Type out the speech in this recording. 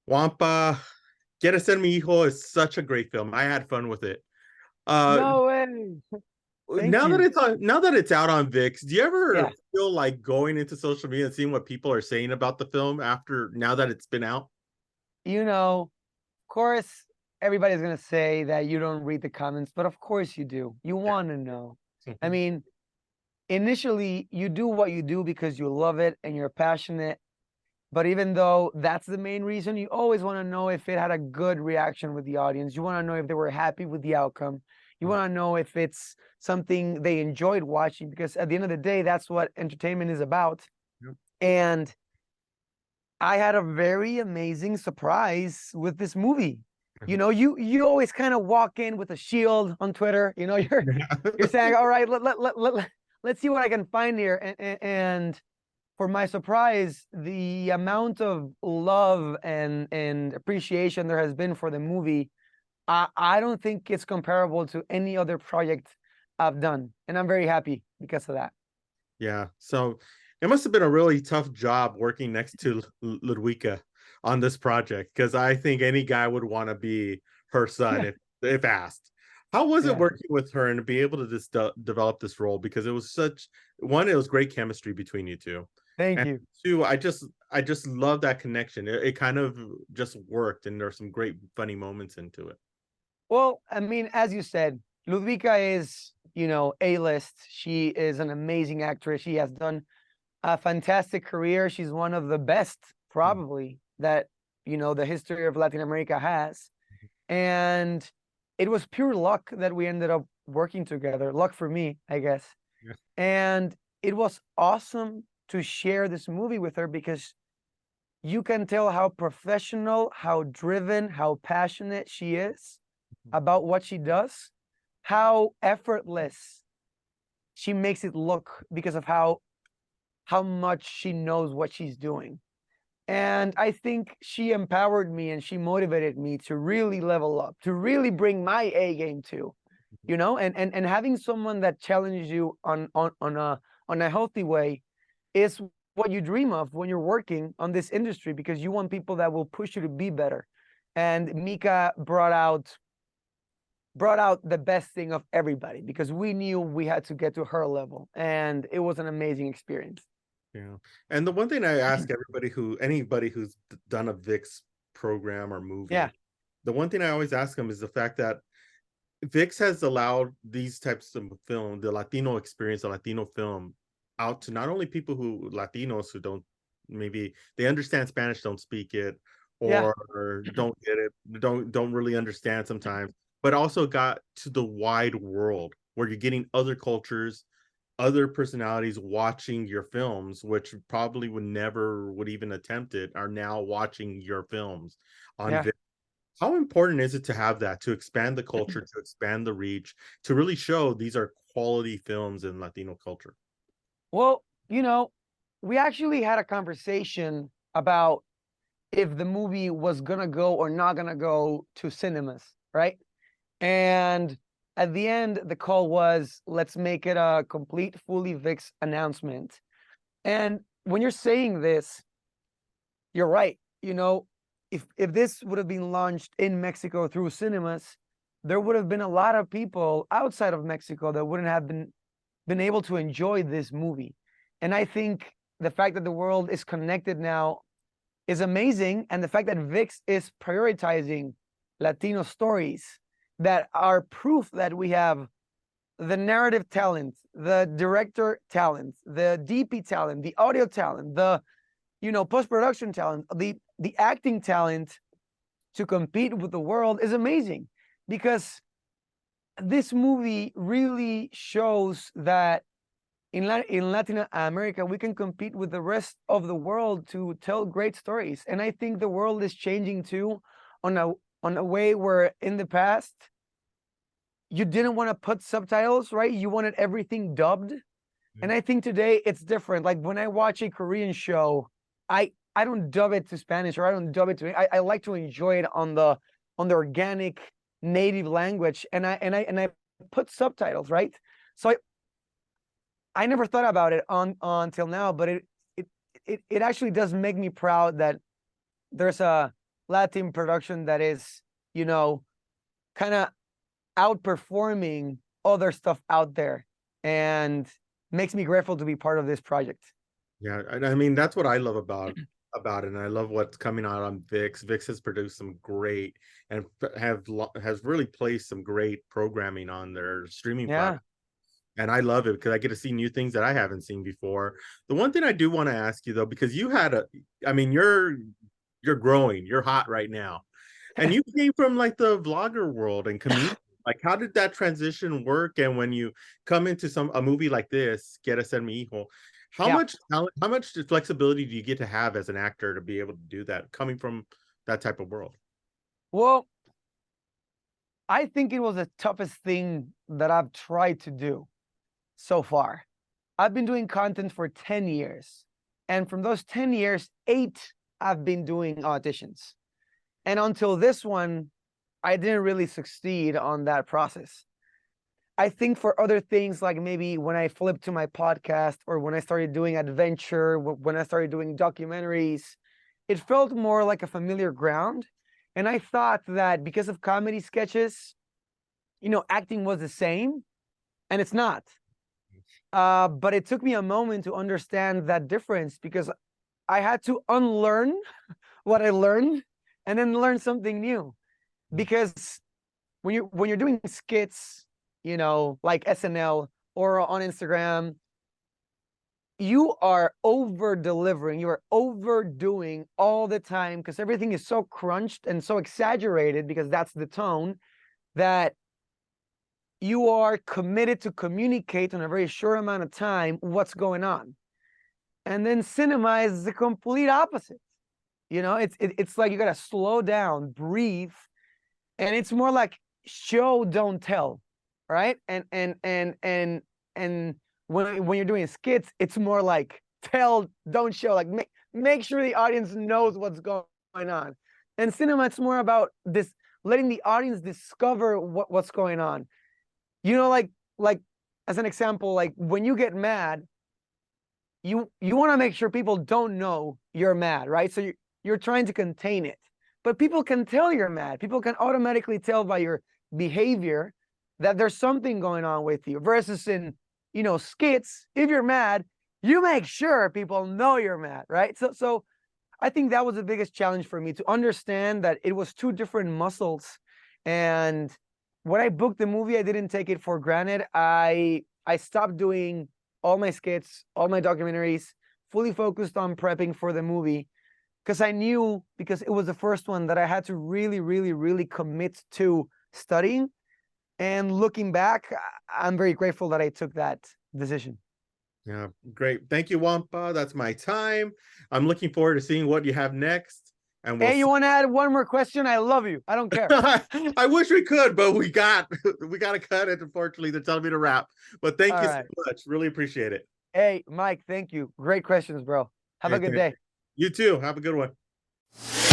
Juanpa, Quieres Ser Mi Hijo is such a great film. I had fun with it. Uh, No way. Thank now that you. it's out on ViX, do you Yeah. ever feel like going into social media and seeing what people are saying about the film after now that it's been out? Of course, everybody's going to say that you don't read the comments, but of course you do. You want to know. I mean, initially, you do what you do because you love it and you're passionate. But even though that's the main reason, you always want to know if it had a good reaction with the audience. You want to know if they were happy with the outcome. You want to know if it's something they enjoyed watching, because at the end of the day, that's what entertainment is about. Yep. And I had a very amazing surprise with this movie. You always kind of walk in with a shield on Twitter. You're saying, all right, let's see what I can find here. And for my surprise, the amount of love and appreciation there has been for the movie, I don't think it's comparable to any other project I've done. And I'm very happy because of that. Yeah. So it must have been a really tough job working next to Ludwika on this project, because I think any guy would want to be her son if asked. How was it Yeah. working with her and to be able to just develop this role? Because it was such one, it was great chemistry between you two, Thank and you. two, I just love that connection. It kind of just worked, and there's some great funny moments into it. Well, I mean, as you said, Ludwika is, A-list. She is an amazing actress. She has done a fantastic career. She's one of the best, probably, that, the history of Latin America has. And it was pure luck that we ended up working together. Luck for me, I guess. Yeah. And it was awesome to share this movie with her because you can tell how professional, how driven, how passionate she is about what she does, how effortless she makes it look because of how much she knows what she's doing. And I think she empowered me and she motivated me to really level up, to really bring my A game too, and having someone that challenges you on a healthy way is what you dream of when you're working on this industry, because you want people that will push you to be better. And Mika brought out the best thing of everybody, because we knew we had to get to her level, and it was an amazing experience. Yeah. And the one thing I ask anybody who's done a ViX program or Yeah. movie, the one thing I always ask them is the fact that ViX has allowed these types of film, the Latino experience, the Latino film, out to not only people Latinos who don't, maybe they understand Spanish, don't speak it, Yeah. or don't get it, don't really understand sometimes, but also got to the wide world where you're getting other cultures, other personalities watching your films, which probably would even attempt it, are now watching your films on Yeah. ViX. How important is it to have that, to expand the culture, to expand the reach, to really show these are quality films in Latino culture? Well, we actually had a conversation about if the movie was gonna go or not gonna go to cinemas, right? And at the end, the call was, let's make it a complete, fully ViX announcement. And when you're saying this, you're right. If this would have been launched in Mexico through cinemas, there would have been a lot of people outside of Mexico that wouldn't have been able to enjoy this movie. And I think the fact that the world is connected now is amazing. And the fact that ViX is prioritizing Latino stories that are proof that we have the narrative talent, the director talent, the DP talent, the audio talent, the post-production talent, the acting talent to compete with the world is amazing, because this movie really shows that in Latin America, we can compete with the rest of the world to tell great stories. And I think the world is changing too, on a way where in the past, you didn't want to put subtitles, right? You wanted everything dubbed. And I think today it's different. Like when I watch a Korean show, I don't dub it to Spanish, or I don't dub it to, I like to enjoy it on the organic native language. And I put subtitles, right? So I never thought about it until now, but it actually does make me proud that there's a Latin production that is, you know, kind of outperforming other stuff out there, and makes me grateful to be part of this project. Yeah, I mean that's what I love about it, and I love what's coming out on ViX. ViX has produced some great and has really placed some great programming on their streaming Yeah. platform, and I love it because I get to see new things that I haven't seen before. The one thing I do want to ask you though, because you had I mean, you're growing, you're hot right now, and you came from like the vlogger world and community. Like, how did that transition work? And when you come into a movie like this, Quieres Ser Mi Hijo, how Yeah. much talent, how much flexibility do you get to have as an actor to be able to do that, coming from that type of world? Well, I think it was the toughest thing that I've tried to do so far. I've been doing content for 10 years. And from those 10 years, 8 I've been doing auditions. And until this one, I didn't really succeed on that process. I think for other things, like maybe when I flipped to my podcast, or when I started doing adventure, when I started doing documentaries, it felt more like a familiar ground. And I thought that because of comedy sketches, you know, acting was the same, and it's not. But it took me a moment to understand that difference, because I had to unlearn what I learned and then learn something new. Because when you're doing skits, you know, like SNL or on Instagram, you are over delivering, you are overdoing all the time, because everything is so crunched and so exaggerated, because that's the tone, that you are committed to communicate in a very short amount of time what's going on. And then cinema is the complete opposite. You know, it's like you gotta slow down, breathe, and it's more like show, don't tell, right? And when you're doing skits, it's more like tell, don't show. Like make sure the audience knows what's going on. And cinema, it's more about this, letting the audience discover what's going on. You know, like as an example, like when you get mad, you want to make sure people don't know you're mad, right? So you're trying to contain it. But people can tell you're mad. People can automatically tell by your behavior that there's something going on with you. Versus in, you know, skits, if you're mad, you make sure people know you're mad, right? So I think that was the biggest challenge for me, to understand that it was two different muscles. And when I booked the movie, I didn't take it for granted. I stopped doing all my skits, all my documentaries, fully focused on prepping for the movie, because I knew, because it was the first one, that I had to really, really, really commit to studying. And looking back, I'm very grateful that I took that decision. Yeah, great. Thank you, Wampa. That's my time. I'm looking forward to seeing what you have next. And we'll Hey, you want to add one more question? I love you. I don't care. I wish we could, but we got to cut it. Unfortunately, they're telling me to wrap. But thank All you right. so much. Really appreciate it. Hey, Mike, thank you. Great questions, bro. Have a good day. You too. Have a good one.